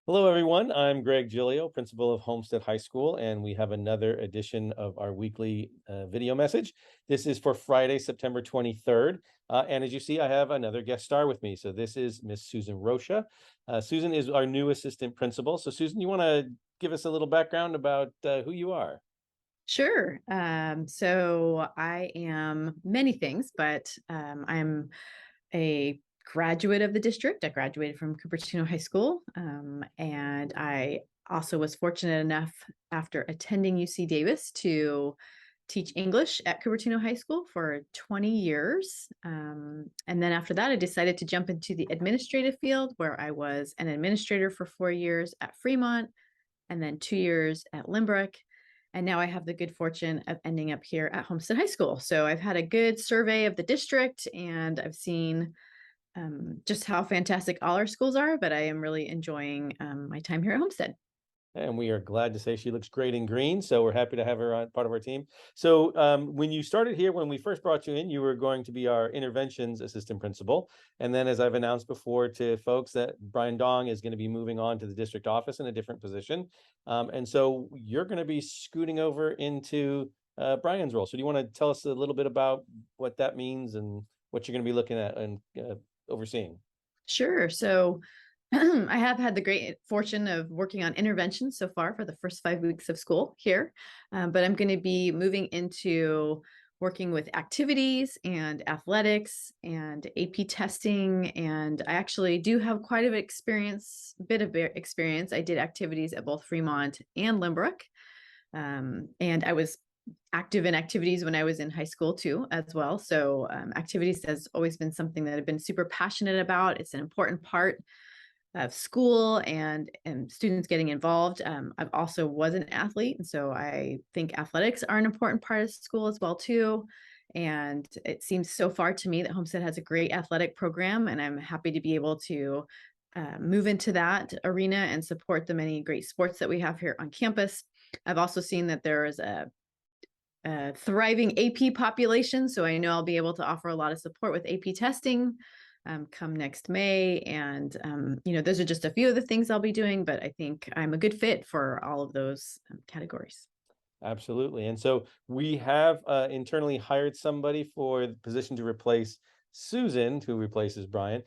Hello, everyone. I'm Greg Giglio, principal of Homestead High School, and we have another edition of our weekly video message. This is for Friday, September 23rd. And as you see, I have another guest star with me. So this is Miss Susan Rocha. Susan is our new assistant principal. So Susan, you want to give us a little background about who you are? Sure. So I am many things, but I'm a graduate of the district. I graduated from Cupertino High School, and I also was fortunate enough after attending UC Davis to teach English at Cupertino High School for 20 years. And then after that, I decided to jump into the administrative field where I was an administrator for 4 years at Fremont and then 2 years at Limbrook. And now I have the good fortune of ending up here at Homestead High School. So I've had a good survey of the district and I've seen just how fantastic all our schools are, but I am really enjoying my time here at Homestead. And we are glad to say she looks great in green. So we're happy to have her on part of our team. So when you started here, when we first brought you in, you were going to be our interventions assistant principal. And then as I've announced before to folks that Brian Dong is going to be moving on to the district office in a different position. And so you're going to be scooting over into Brian's role. So do you want to tell us a little bit about what that means and what you're going to be looking at and overseeing? Sure. So I have had the great fortune of working on interventions so far for the first 5 weeks of school here, but I'm going to be moving into working with activities and athletics and AP testing. And I actually do have quite a bit of experience. I did activities at both Fremont and Limbrook, and I was active in activities when I was in high school too, as well. So activities has always been something that I've been super passionate about. It's an important part of school and students getting involved. I've also was an athlete, and so I think athletics are an important part of school as well too. And it seems so far to me that Homestead has a great athletic program, and I'm happy to be able to move into that arena and support the many great sports that we have here on campus. I've also seen that there is a thriving AP population, so I know I'll be able to offer a lot of support with AP testing come next May. And, those are just a few of the things I'll be doing, but I think I'm a good fit for all of those categories. Absolutely. And so we have internally hired somebody for the position to replace Susan, who replaces Brian.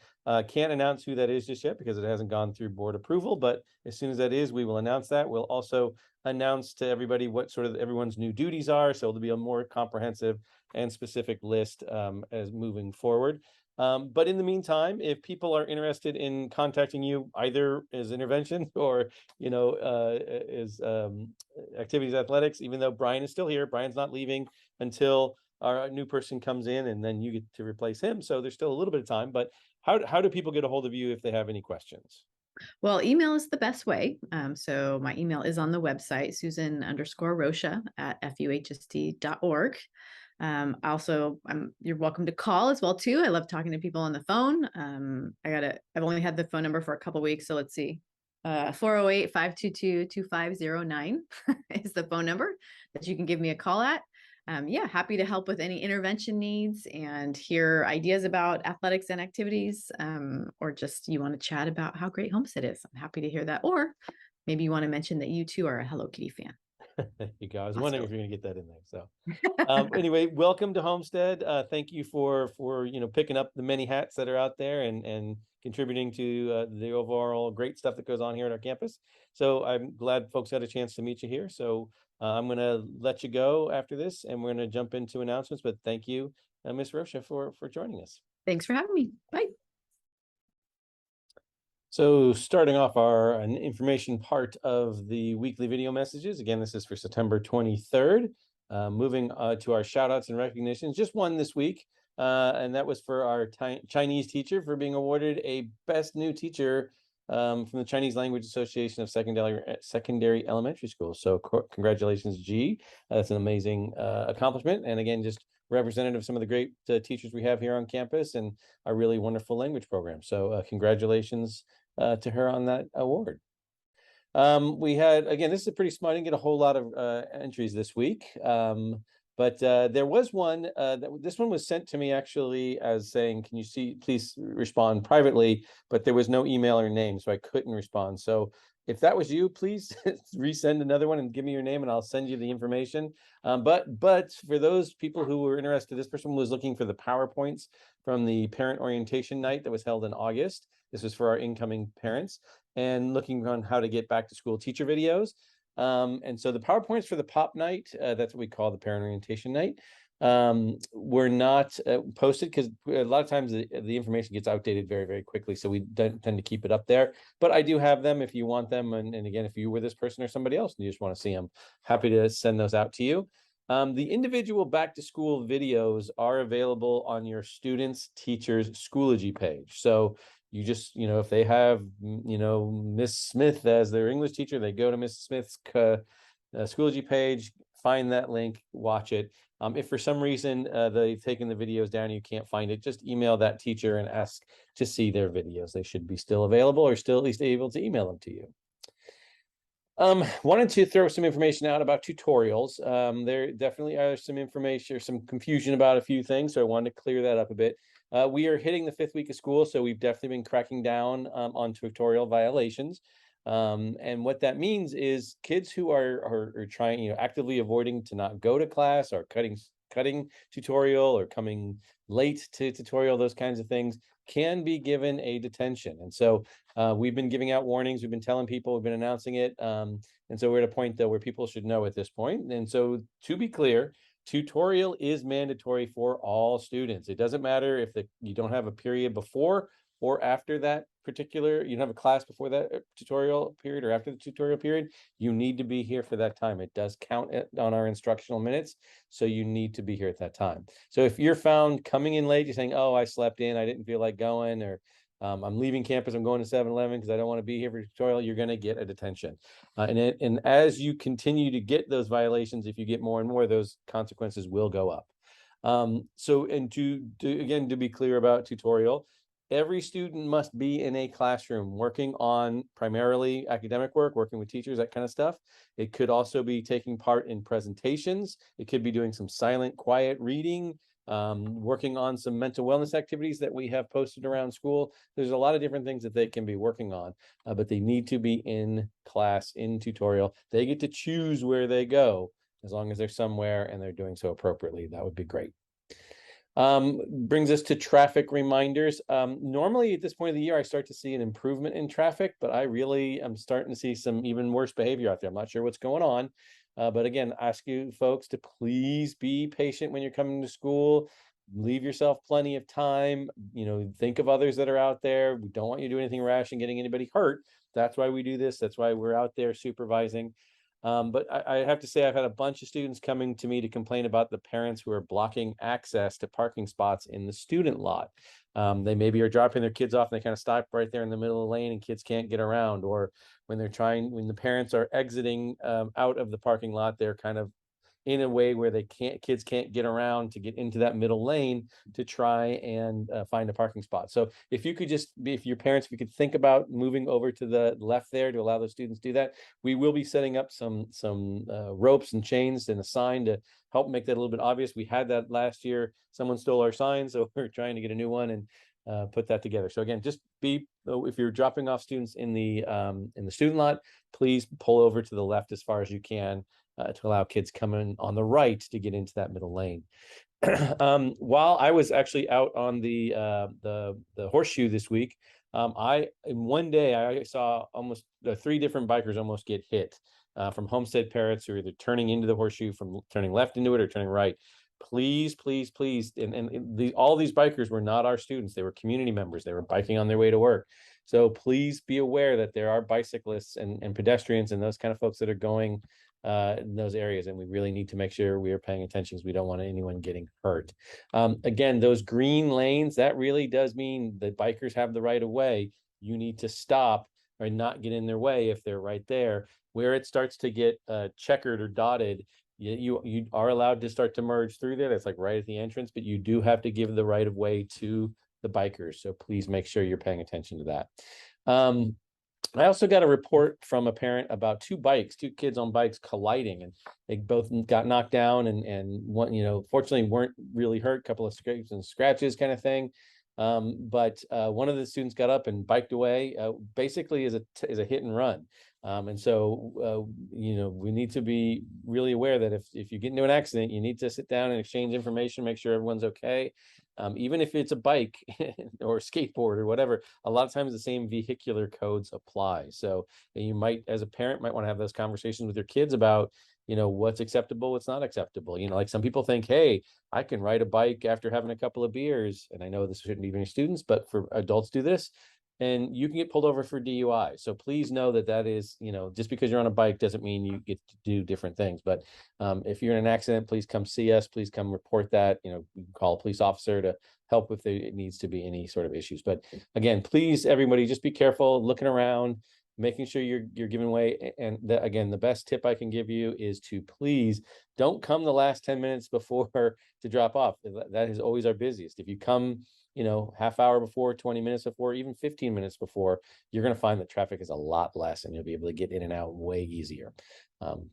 Can't announce who that is just yet because it hasn't gone through board approval. But as soon as that is, we will announce that. We'll also announce to everybody what sort of everyone's new duties are. So there'll be a more comprehensive and specific list as moving forward. But in the meantime, if people are interested in contacting you either as intervention or is activities athletics, even though Brian is still here. Brian's not leaving until our new person comes in and then you get to replace him. So there's still a little bit of time, but how do people get a hold of you if they have any questions? Well, email is the best way. So my email is on the website, Susan_Rocha at fuhst.org. Also, you're welcome to call as well too. I love talking to people on the phone. I've only had the phone number for a couple weeks, so let's see. 408-522-2509 is the phone number that you can give me a call at. Yeah, happy to help with any intervention needs and hear ideas about athletics and activities, or just you want to chat about how great Homestead is. I'm happy to hear that. Or maybe you want to mention that you too are a Hello Kitty fan. There you go. I was wondering if you're Possibility. going to get that in there. So anyway, welcome to Homestead. Thank you for picking up the many hats that are out there and contributing to the overall great stuff that goes on here at our campus. So I'm glad folks had a chance to meet you here. So I'm going to let you go after this, and we're going to jump into announcements. But thank you, Miss Rocha, for joining us. Thanks for having me. Bye. So starting off our information part of the weekly video messages. Again, this is for September 23rd. Moving to our shout outs and recognitions. Just one this week. And that was for our Chinese teacher for being awarded a Best New Teacher from the Chinese Language Association of Secondary Elementary Schools. So congratulations, G. That's an amazing accomplishment. And again, just representative of some of the great teachers we have here on campus and a really wonderful language program. So congratulations to her on that award. We had, again, this is a pretty smart, I didn't get a whole lot of entries this week. But there was one this one was sent to me actually as saying, can you please respond privately? But there was no email or name, so I couldn't respond. So if that was you, please resend another one and give me your name and I'll send you the information. But for those people who were interested, this person was looking for the PowerPoints from the parent orientation night that was held in August. This was for our incoming parents and looking on how to get back to school teacher videos. And so the PowerPoints for the pop night, that's what we call the parent orientation night, were not posted because a lot of times the information gets outdated very, very quickly. So we don't tend to keep it up there. But I do have them if you want them. And again, if you were this person or somebody else and you just want to see them, happy to send those out to you. The individual back to school videos are available on your students' teachers' Schoology page. So you just, if they have, Miss Smith as their English teacher, they go to Miss Smith's Schoology page, find that link, watch it. If for some reason they've taken the videos down and you can't find it, just email that teacher and ask to see their videos. They should be still available or still at least able to email them to you. Wanted to throw some information out about tutorials. There definitely are some information or some confusion about a few things, so I wanted to clear that up a bit. We are hitting the 5th week of school, so we've definitely been cracking down on tutorial violations. And what that means is kids who are trying, actively avoiding to not go to class or cutting tutorial or coming late to tutorial, those kinds of things can be given a detention. And so we've been giving out warnings. We've been telling people, we've been announcing it. And so we're at a point though where people should know at this point. And so to be clear, tutorial is mandatory for all students. It doesn't matter if you don't have a period before or after that particular, you don't have a class before that tutorial period or after the tutorial period, you need to be here for that time. It does count on our instructional minutes, so you need to be here at that time. So if you're found coming in late, you're saying, oh, I slept in, I didn't feel like going, or I'm leaving campus, I'm going to 7-Eleven because I don't want to be here for tutorial, you're going to get a detention. And as you continue to get those violations, if you get more and more, those consequences will go up. To be clear about tutorial, every student must be in a classroom working on primarily academic work, working with teachers, that kind of stuff. It could also be taking part in presentations. It could be doing some silent, quiet reading, working on some mental wellness activities that we have posted around school. There's a lot of different things that they can be working on, but they need to be in class, in tutorial. They get to choose where they go as long as they're somewhere and they're doing so appropriately. That would be great. Brings us to traffic reminders. Normally at this point of the year, I start to see an improvement in traffic, but I really am starting to see some even worse behavior out there. I'm not sure what's going on. But again, ask you folks to please be patient when you're coming to school. Leave yourself plenty of time. Think of others that are out there. We don't want you to do anything rash and getting anybody hurt. That's why we do this. That's why we're out there supervising. But I have to say, I've had a bunch of students coming to me to complain about the parents who are blocking access to parking spots in the student lot. They maybe are dropping their kids off and they kind of stop right there in the middle of the lane and kids can't get around. Or when the parents are exiting out of the parking lot, they're kind of in a way where kids can't get around to get into that middle lane to try and find a parking spot. So if you could if your parents, if you could think about moving over to the left there to allow those students to do that. We will be setting up some ropes and chains and a sign to help make that a little bit obvious. We had that last year. Someone stole our sign, so we're trying to get a new one and put that together. So again, just if you're dropping off students in the student lot, please pull over to the left as far as you can to allow kids coming on the right to get into that middle lane. While I was actually out on the horseshoe this week, in one day I saw almost 3 different bikers almost get hit from Homestead parents who are either turning into the horseshoe, from turning left into it, or turning right. Please, please, please. All these bikers were not our students. They were community members. They were biking on their way to work. So please be aware that there are bicyclists and pedestrians and those kind of folks that are going in those areas, and we really need to make sure we are paying attention because we don't want anyone getting hurt. Again, those green lanes, that really does mean that bikers have the right of way. You need to stop or not get in their way if they're right there. Where it starts to get checkered or dotted, you are allowed to start to merge through there. That's like right at the entrance, but you do have to give the right of way to the bikers. So please make sure you're paying attention to that. I also got a report from a parent about two kids on bikes colliding, and they both got knocked down, and one, fortunately weren't really hurt, a couple of scrapes and scratches kind of thing. But one of the students got up and biked away, basically as a hit and run. And so, we need to be really aware that if you get into an accident, you need to sit down and exchange information, make sure everyone's okay. Even if it's a bike or a skateboard or whatever, a lot of times the same vehicular codes apply. So you might, as a parent, might want to have those conversations with your kids about, what's acceptable, what's not acceptable. Like some people think, hey, I can ride a bike after having a couple of beers. And I know this shouldn't be for students, but for adults do this. And you can get pulled over for DUI. So please know that is, just because you're on a bike doesn't mean you get to do different things. But if you're in an accident, please come see us. Please come report that. You can call a police officer to help if there needs to be any sort of issues. But again, please, everybody, just be careful, looking around, making sure you're giving way. And again, the best tip I can give you is to please don't come the last 10 minutes before to drop off. That is always our busiest. If you come, half hour before, 20 minutes before, even 15 minutes before, you're going to find that traffic is a lot less and you'll be able to get in and out way easier.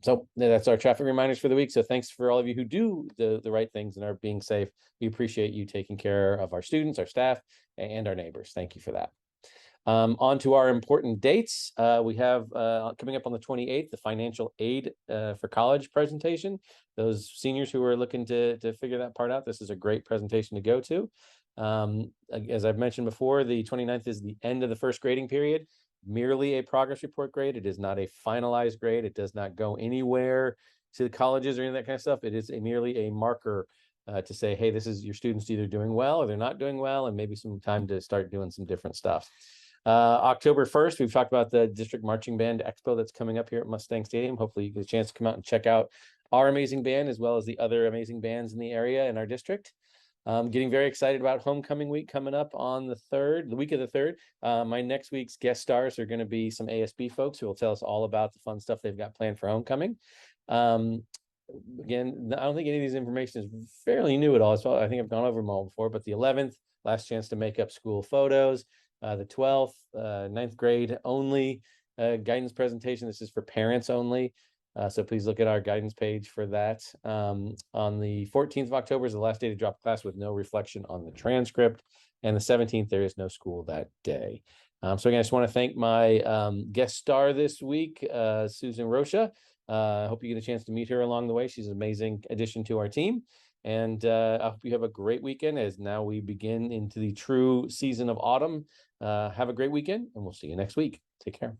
So that's our traffic reminders for the week. So thanks for all of you who do the right things and are being safe. We appreciate you taking care of our students, our staff, and our neighbors. Thank you for that. On to our important dates. We have coming up on the 28th, the financial aid for college presentation. Those seniors who are looking to figure that part out, this is a great presentation to go to. As I've mentioned before, the 29th is the end of the first grading period, merely a progress report grade. It is not a finalized grade. It does not go anywhere to the colleges or any of that kind of stuff. It is merely a marker to say, hey, this is your students either doing well or they're not doing well, and maybe some time to start doing some different stuff. October 1st, we've talked about the District Marching Band Expo that's coming up here at Mustang Stadium. Hopefully you get a chance to come out and check out our amazing band as well as the other amazing bands in the area in our district. Getting very excited about homecoming week coming up on the week of the 3rd. My next week's guest stars are going to be some ASB folks who will tell us all about the fun stuff they've got planned for homecoming. Again, I don't think any of these information is fairly new at all. So I think I've gone over them all before, but the 11th, last chance to make up school photos. The 12th, 9th grade only guidance presentation. This is for parents only. So please look at our guidance page for that. On the 14th of October is the last day to drop class with no reflection on the transcript. And the 17th, there is no school that day. So again, I just want to thank my guest star this week, Susan Rocha. I hope you get a chance to meet her along the way. She's an amazing addition to our team. And I hope you have a great weekend as now we begin into the true season of autumn. Have a great weekend, and we'll see you next week. Take care.